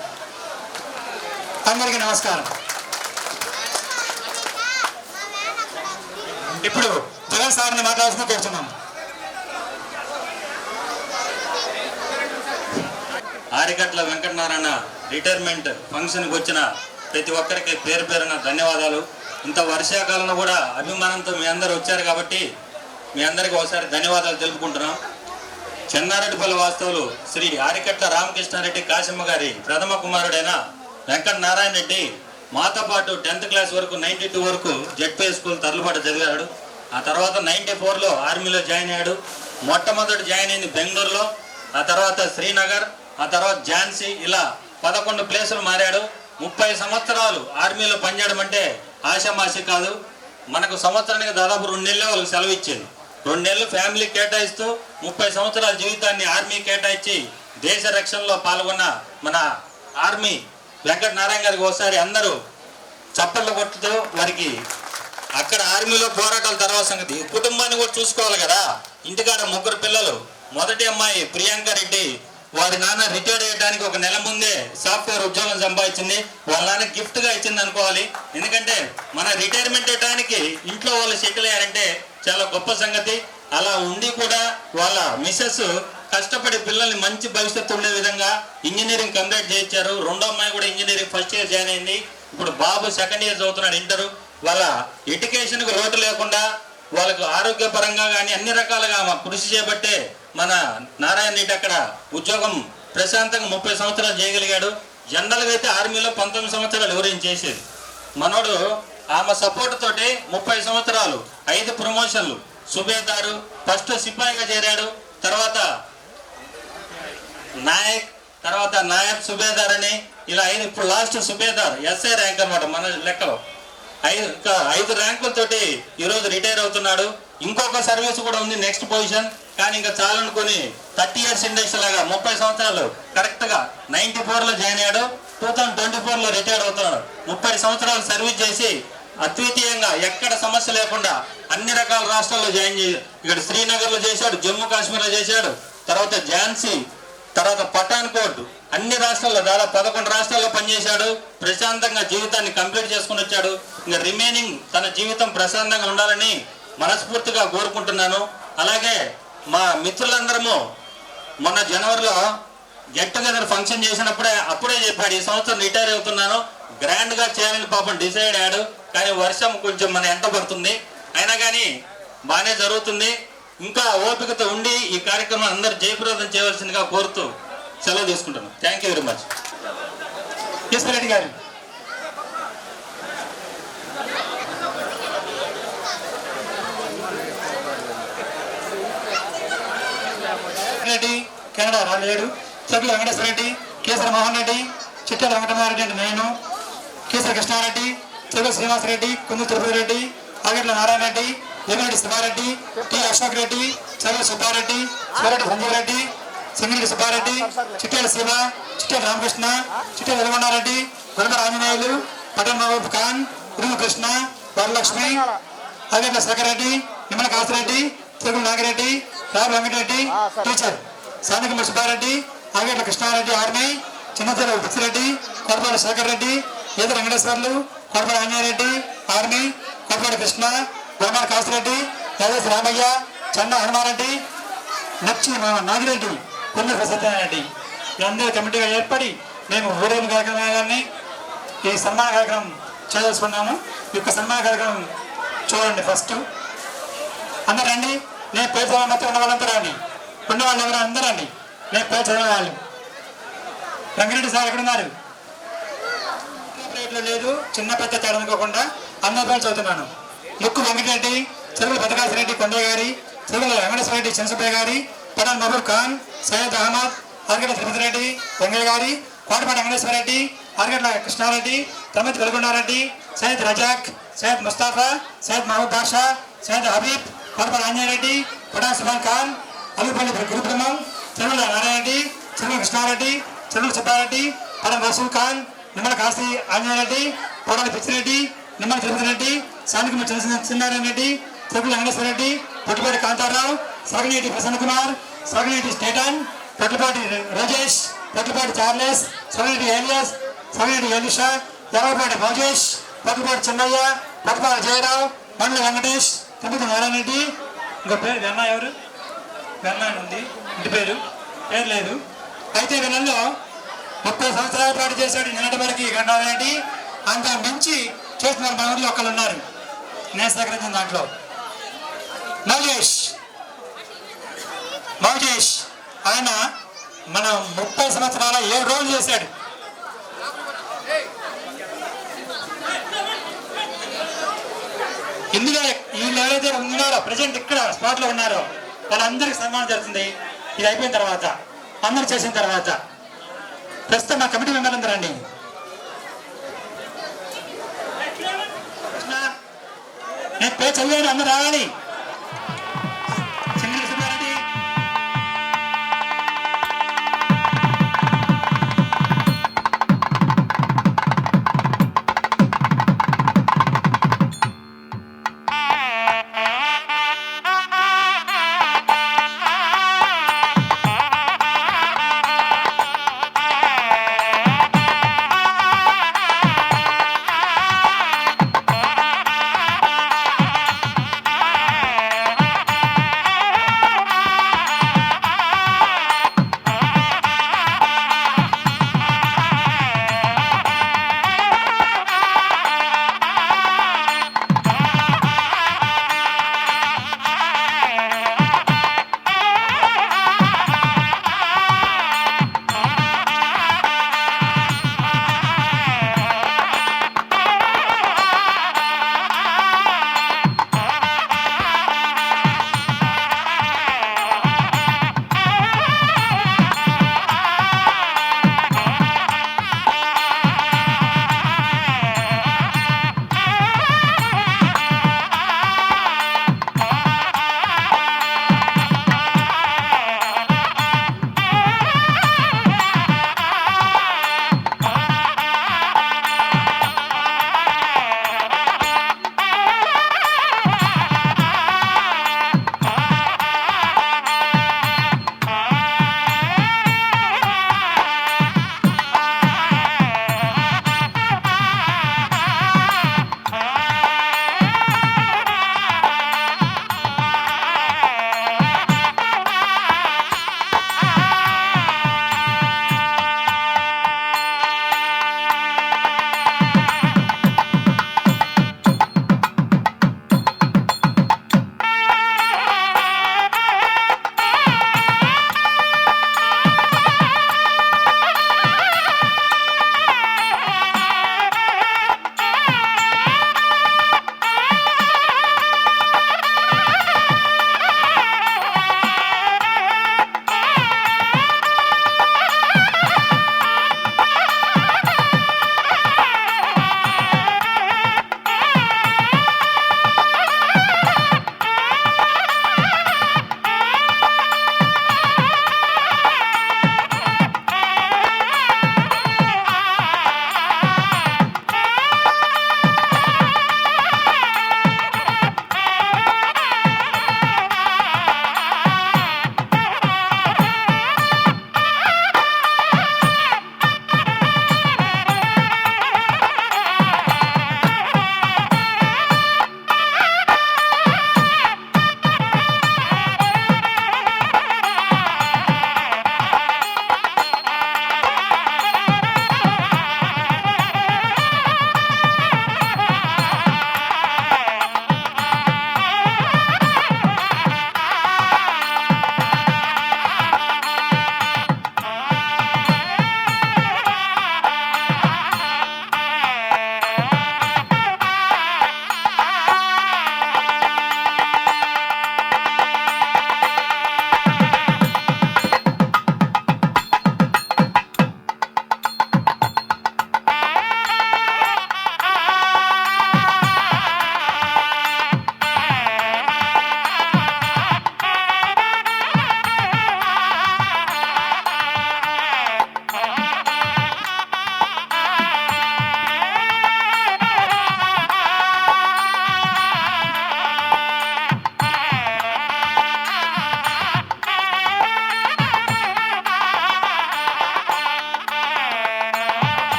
Speaker 9: అందరికీ నమస్కారం. ఇప్పుడు జగన్ సార్ని మాట్లాడాల్సిన కోరుతున్నాం.
Speaker 12: ఆరికట్ల వెంకటనారాయణ రిటైర్మెంట్ ఫంక్షన్కి వచ్చిన ప్రతి ఒక్కరికి పేరు పేరున ధన్యవాదాలు. ఇంత వర్షాకాలంలో కూడా అభిమానంతో మీ అందరూ వచ్చారు కాబట్టి మీ అందరికీ ఒకసారి ధన్యవాదాలు తెలుపుకుంటున్నాం. చెన్నారెడ్డిపల్లి వాస్తవులు శ్రీ ఆరికట్ల రామకృష్ణారెడ్డి కాశమ్మ గారి ప్రథమ కుమారుడైన వెంకటనారాయణ రెడ్డి మాతో పాటు 10th క్లాస్ వరకు 92 వరకు జెడ్పీ స్కూల్ తర్లుపాటు చదివాడు. ఆ తర్వాత 94లో ఆర్మీలో జాయిన్ అయ్యాడు. మొట్టమొదటి జాయిన్ అయింది బెంగళూరులో, ఆ తర్వాత శ్రీనగర్, ఆ తర్వాత ఝాన్సీ, ఇలా 11 ప్లేసులు మారాడు. 30 సంవత్సరాలు ఆర్మీలో పనిచేయడం అంటే ఆశామాషి కాదు. మనకు సంవత్సరానికి దాదాపు 2 నెలలు వాళ్ళకి సెలవు ఇచ్చేది. 2 నెలలు ఫ్యామిలీ కేటాయిస్తూ 30 సంవత్సరాల జీవితాన్ని ఆర్మీ కేటాయించి దేశ రక్షణలో పాల్గొన్న మన ఆర్మీ వెంకటనారాయణ గారికి ఒకసారి అందరూ చప్పట్లు కొట్టుతూ వారికి అక్కడ ఆర్మీలో పోరాటాల తర్వాత సంగతి, కుటుంబాన్ని కూడా చూసుకోవాలి కదా. ఇంటికాడ 3 పిల్లలు. మొదటి అమ్మాయి ప్రియాంక రెడ్డి వారి నాన్న రిటైర్డ్ అయ్యడానికి 1 నెల ముందే సాఫ్ట్వేర్ ఉద్యోగం సంపాదించింది. వాళ్ళ నాన్న గిఫ్ట్గా ఇచ్చింది అనుకోవాలి. ఎందుకంటే మన రిటైర్మెంట్ అయ్యడానికి ఇంట్లో వాళ్ళు సెటిల్ అయ్యారంటే చాలా గొప్ప సంగతి. అలా ఉండి కూడా వాళ్ళ మిస్సెస్ కష్టపడి పిల్లల్ని మంచి భవిష్యత్తు ఉండే విధంగా ఇంజనీరింగ్ కంప్లీట్ చేయించారు. రెండో అమ్మాయి కూడా ఇంజనీరింగ్ ఫస్ట్ ఇయర్ జాయిన్ అయింది. ఇప్పుడు బాబు సెకండ్ ఇయర్ చదువుతున్నాడు ఇంటరు. వాళ్ళ ఎడ్యుకేషన్కు లోటు లేకుండా వాళ్ళకు ఆరోగ్యపరంగా కానీ అన్ని రకాలుగా కృషి చేపట్టే మన నారాయణ రెడ్డి అక్కడ ఉద్యోగం ప్రశాంతంగా 30 సంవత్సరాలు చేయగలిగాడు. జనరల్గా అయితే ఆర్మీలో 19 సంవత్సరాలు ఎవరైనా చేసేది. మనోడు ఆమె సపోర్ట్ తోటి 30 సంవత్సరాలు 5 ప్రమోషన్లు, సుబేదారు, ఫస్ట్ సిపాయిగా చేరాడు, తర్వాత నాయక్, తర్వాత నాయబ్ సుబేదార్ అని ఇలా 5, ఇప్పుడు లాస్ట్ సుబేదార్ ఎస్ఐ ర్యాంక్ అనమాట మన లెక్కలో. 5 ర్యాంకులతోటి ఈరోజు రిటైర్ అవుతున్నాడు. ఇంకొక సర్వీస్ కూడా ఉంది నెక్స్ట్ పొజిషన్. కానీ ఇంకా చాలనుకొని 30 years ఇండస్ట్రీ లాగా 30 సంవత్సరాలు కరెక్ట్గా 94లో జాయిన్ అయ్యాడు. 2024లో రిటైర్డ్ అవుతున్నాడు. 30 సంవత్సరాలు సర్వీస్ చేసి అద్వితీయంగా ఎక్కడ సమస్య లేకుండా అన్ని రకాల రాష్ట్రాల్లో జాయిన్ చేశాడు. ఇక్కడ శ్రీనగర్లో చేశాడు, జమ్మూ కాశ్మీర్లో చేశాడు, తర్వాత ఝాన్సీ, తర్వాత పఠాన్కోట్, అన్ని రాష్ట్రాల్లో దాదాపు 11 రాష్ట్రాల్లో పనిచేశాడు. ప్రశాంతంగా జీవితాన్ని కంప్లీట్ చేసుకుని వచ్చాడు. ఇంకా రిమైనింగ్ తన జీవితం ప్రశాంతంగా ఉండాలని మనస్ఫూర్తిగా కోరుకుంటున్నాను. అలాగే మా మిత్రులందరము మొన్న జనవరిలో గెట్ టుగెదర్ ఫంక్షన్ చేసినప్పుడే అప్పుడే చెప్పాడు, ఈ సంవత్సరం రిటైర్ అవుతున్నాను, గ్రాండ్గా చేయాలని పాపం డిసైడ్ అయ్యాడు. కానీ వర్షం కొంచెం మన ఎంట పడుతుంది, అయినా కానీ బాగానే జరుగుతుంది. ఇంకా ఓపికతో ఉండి ఈ కార్యక్రమం అందరూ జయప్రదం చేయవలసిందిగా కోరుతూ సెలవు తీసుకుంటున్నాను. Thank you very much.
Speaker 9: Reddy గారు రెడ్డి కెనడా రాలేడు. చెట్ల వెంకటేశ్వర రెడ్డి, కేసరి మోహన్ రెడ్డి, చిట్టాల వెంకటమారెడ్డి అంటే నేను, కేసరి కృష్ణారెడ్డి, చెరుకు శ్రీనివాసరెడ్డి, కుందు తిరుపతి రెడ్డి, ఆగట్ల నారాయణ రెడ్డి, ఎమిరెడ్డి శివారెడ్డి, టి అశోక్ రెడ్డి, చెరుకు సుబ్బారెడ్డి, శివరెడ్డి సంజీవ్ రెడ్డి, సింగిరెడ్డి సుబ్బారెడ్డి, చిట్టాల శివ, చిట్టాల రామకృష్ణ, చిట్టాల వెలుగొండారెడ్డి, గురమ ఆంజనేయులు, పటన్ మహబూబ్ ఖాన్, ఉరుము కృష్ణ, వరలక్ష్మి, ఆగట్ల శేఖర్ రెడ్డి, నిమ్మల కాసిరెడ్డి, చెరుకు నాగిరెడ్డి, రావు వెంకటరెడ్డి, టీచర్ సానికమ్మ సుబ్బారెడ్డి, ఆగట్ల కృష్ణారెడ్డి ఆర్మీ, చిన్నతెర పిచ్చిరెడ్డి, కొడపాటి శేఖర్ రెడ్డి, ఈత వెంకటేశ్వర్లు, కొడపాటి ఆంజనేయరెడ్డి ఆర్మీ, కొడపాటి కృష్ణ, గోమాల కాసిరెడ్డి, యాదవ్ రామయ్య, చెన్న హనుమారెడ్డి, నచ్చి నాగిరెడ్డి, కొల్ల సత్యనారాయణరెడ్డి, వీళ్ళందరూ కమిటీగా ఏర్పడి మేము ఊరేగింపు కార్యక్రమాన్ని ఈ సన్మాన కార్యక్రమం చేసుకున్నాము. ఈ యొక్క సన్మాన కార్యక్రమం చూడండి. ఫస్ట్ అందరూ రండి. నేను పేరు చదవడంతో ఉన్న వాళ్ళంతా రండి. ఉన్న వాళ్ళు ఎవరు అందరూ రండి. నేను పేరు చదివిన వాళ్ళు. రంగిరెడ్డి సార్ ఎక్కడున్నారు? ప్లేట్లో లేదు, చిన్న పెద్ద తేడా అనుకోకుండా అందరి పేరు చదువుతున్నాను. ముక్కు వెంకటరెడ్డి, చెరువుల పెద్దకాసిరెడ్డి కొండయ్య గారి, చెరువుల వెంకటేశ్వర రెడ్డి చంద్రసుబ్బయ్య గారి, పఠాన్ మహబూబ్ ఖాన్, సయ్యద్ అహ్మద్, ఆర్గడ్ల తిరుపతి రెడ్డి వెంకయ్య గారి, కోటపాటి వెంకటేశ్వర రెడ్డి, ఆర్గడ్ల కృష్ణారెడ్డి, తిరుమతి వెలుగొండారెడ్డి, సయ్యద్ రజాక్, సయ్యద్ ముస్తాఫా, సయ్యద్ మహబూబ్ బాషా, సయ్యద్ హబీబ్, కోటపాటి ఆంజనేయరెడ్డి, పఠాన్ సుభాన్ ఖాన్, అల్లుపల్లి గురుబ్రహ్మం, చెరువుల నారాయణరెడ్డి, చెరువుల కృష్ణారెడ్డి, చెరువుల Subbareddy, Pathan Rasool Khan, Nimmala Kasi Anjaneyareddy, Kodali Pichireddy, Nimmala Tirupati Reddy, Sanikamma Chinnarayana Reddy, Cherukula Venkateswara Reddy, Pottipati Kantharao, Saginati Prasanna Kumar, Saginati Staton, Pottipati Rajesh, Pottipati Charles, Saginati Elias, Saginati Elisha, Errapati Rajesh, Pottipati Chinnaiah, Pottipati Jayarao, Mandala Venkatesh, Tirupati Narayana Reddy. ఇంకో పేరు వెన్న ఎవరు? వెన్న అని ఉంది, ఇంటి పేరు లేదు. అయితే వీళ్ళల్లో 30 సంవత్సరాల పాటు చేశాడు నిన్నటి వరకు గంటారెడ్డి. అంత మించి చేసిన మన ఊళ్ళో ఒకళ్ళు ఉన్నారు, నేను సహకరించిన దాంట్లో మౌజేష్. ఆయన మన 30 సంవత్సరాల 7 రోజులు చేశాడు. ఇందులో వీళ్ళు ఎవరైతే ఉన్నారో ప్రజెంట్ ఇక్కడ స్పాట్లో ఉన్నారో వాళ్ళందరికీ సన్మానం జరుగుతుంది. ఇది అయిపోయిన తర్వాత అందరూ చేసిన తర్వాత ప్రస్తుతం మా కమిటీ మెంబర్లు అందరూ రండి. నేను పేరు చదివాను, అందరూ రావాలి.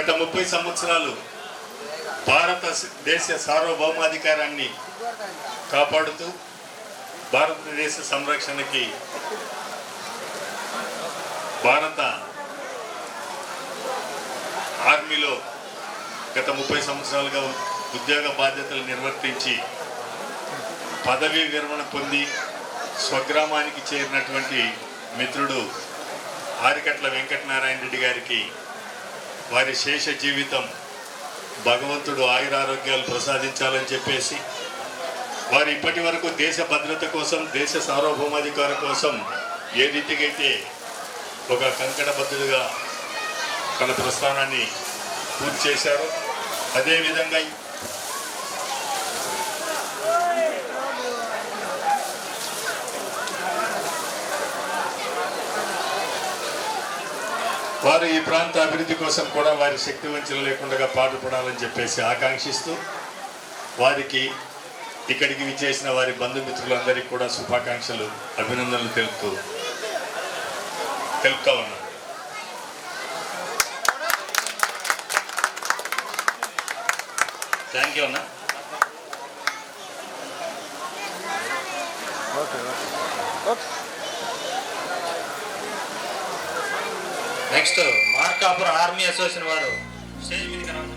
Speaker 13: గత 30 సంవత్సరాలు భారతదేశ సార్వభౌమాధికారాన్ని కాపాడుతూ భారతదేశ సంరక్షణకి భారత ఆర్మీలో గత 30 సంవత్సరాలుగా ఉద్యోగ బాధ్యతలు నిర్వర్తించి పదవీ విరమణ పొంది స్వగ్రామానికి చేరినటువంటి మిత్రుడు ఆరికట్ల వెంకటనారాయణ రెడ్డి గారికి వారి శేష జీవితం భగవంతుడు ఆయురారోగ్యాలు ప్రసాదించాలని చెప్పేసి వారు ఇప్పటి వరకు దేశ భద్రత కోసం దేశ సార్వభౌమాధికారం కోసం ఏ రీతికైతే ఒక కంకణబద్ధుడుగా తన ప్రస్థానాన్ని పూర్తి చేశారో అదేవిధంగా వారు ఈ ప్రాంత అభివృద్ధి కోసం కూడా వారి శక్తి వంచన లేకుండా పాటుపడాలని చెప్పేసి ఆకాంక్షిస్తూ వారికి ఇక్కడికి విచ్చేసిన వారి బంధుమిత్రులందరికీ కూడా శుభాకాంక్షలు అభినందనలు తెలుపుతా ఉన్నాను.
Speaker 12: థ్యాంక్ యూ అన్న. నెక్స్ట్ మార్కాపురం ఆర్మీ అసోసియేషన్ వారు స్టేజ్ మీదకి రావాలి.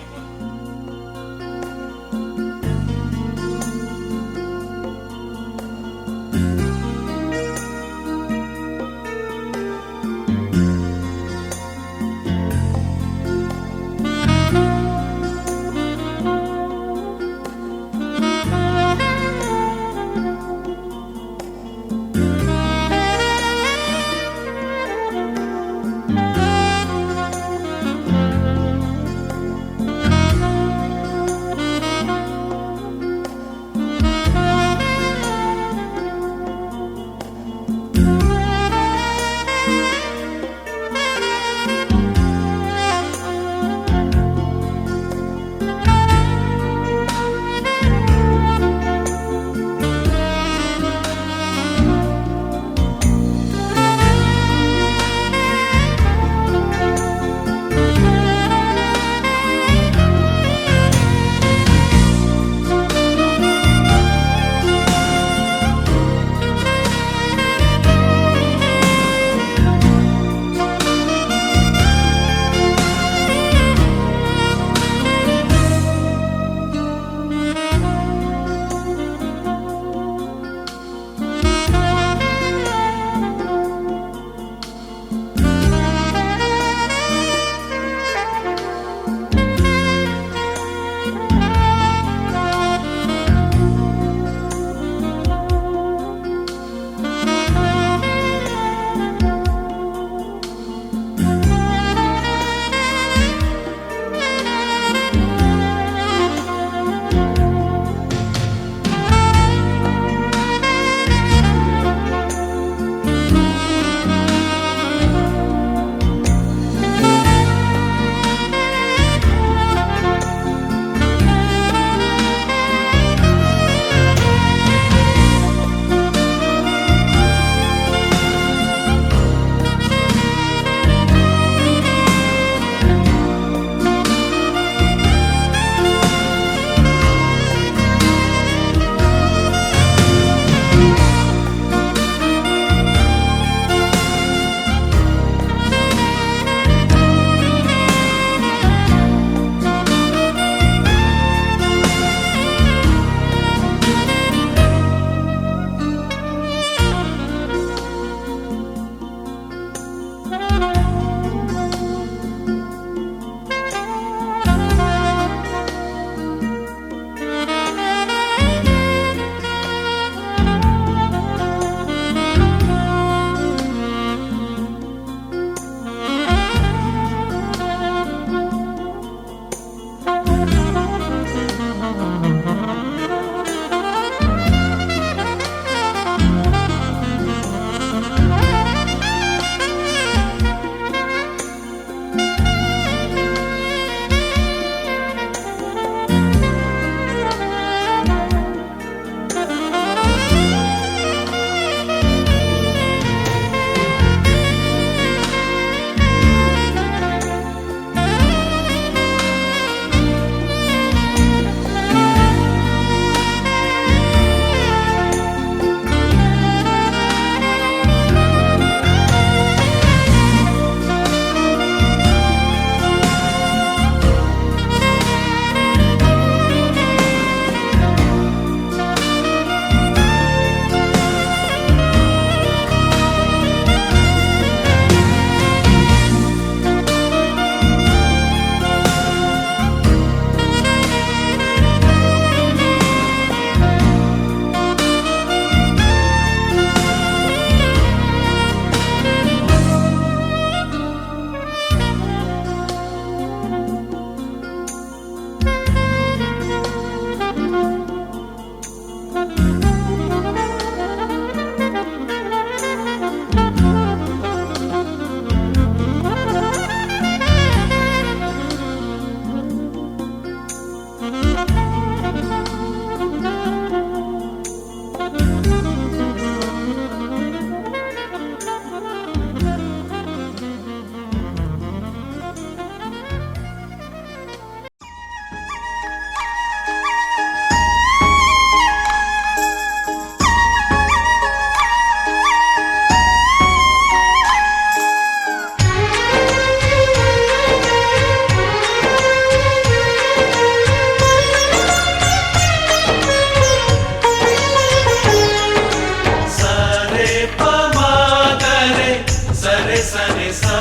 Speaker 3: సరే సరే సా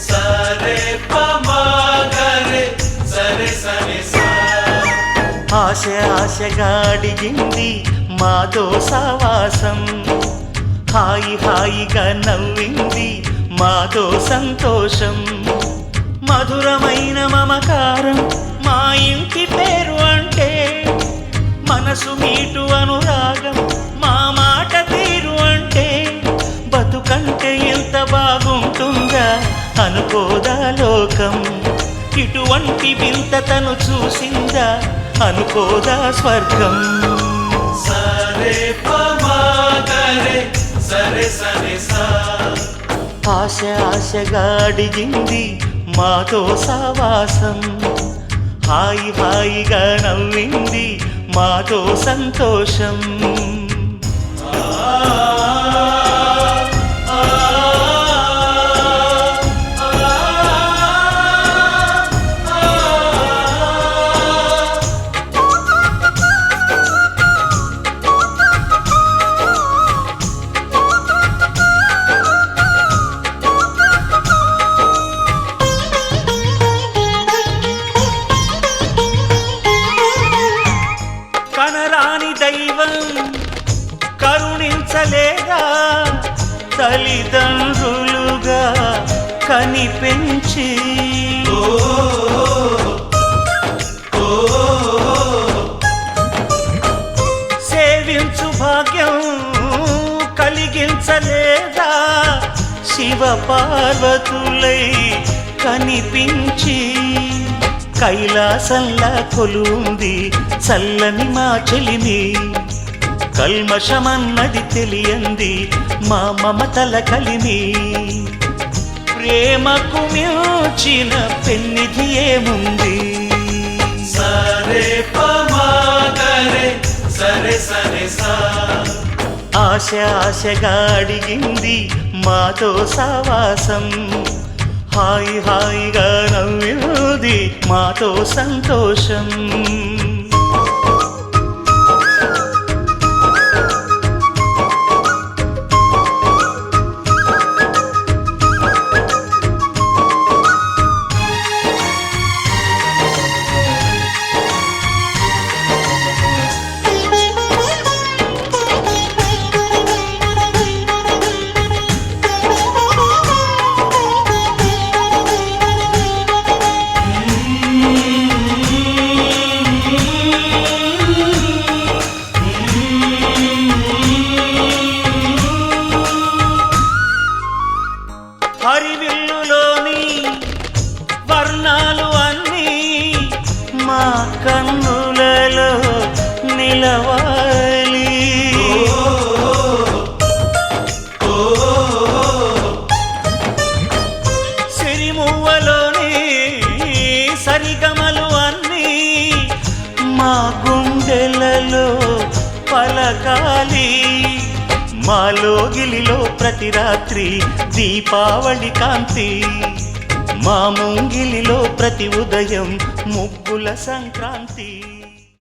Speaker 3: సరే పమాగరే సరే సరే సా
Speaker 14: ఆశ ఆశగా అడిగింది మాతో సావాసం హాయి హాయిగా నవ్వింది మాతో సంతోషం మధురమైన మమకారం మా ఇంటి పేరు అంటే మనసు మీటు అనురాగం మా మాట తీరు అంటే బతుకంటే ఎంత బాగుంటుందా అనుకోదా లోకం ఇటువంటి వింతతను చూసిందా అనుకోదా స్వర్గం
Speaker 3: సరే పమాగరే సరే సరే సా
Speaker 14: ఆశ ఆశగా అడిగింది మాతో సావాసం హాయి హాయిగా నవ్వింది మాతో సంతోషం కనరాని దైవం కరుణించలేదా తల్లిదండ్రులుగా కనిపెంచి సేవించు భాగ్యం కలిగించలేదా శివ పార్వతులై కనిపించి కైలాసంలా కొలుంది చల్లని మా చెలిమి కల్మషమన్నది తెలియంది మా మమతల కలిమి ప్రేమకు మించిన పెన్నిధి ఏముంది
Speaker 3: సరే పమాగరే సరే సరే సా
Speaker 14: ఆశ ఆశగా అడిగింది మాతో సావాసం హాయి హాయిగా నవ్వింది మాతో సంతోషం హరివిల్లులోని వర్ణాలు అన్నీ మా కన్నులలో నిలవాలి సిరిమువ్వలోని సరిగమలు అన్నీ మా గుండెలలో పలకాలి మాలో గిలిలో ప్రతి రాత్రి దీపావళి కాంతి మా ముంగిలిలో ప్రతి ఉదయం ముగ్గుల సంక్రాంతి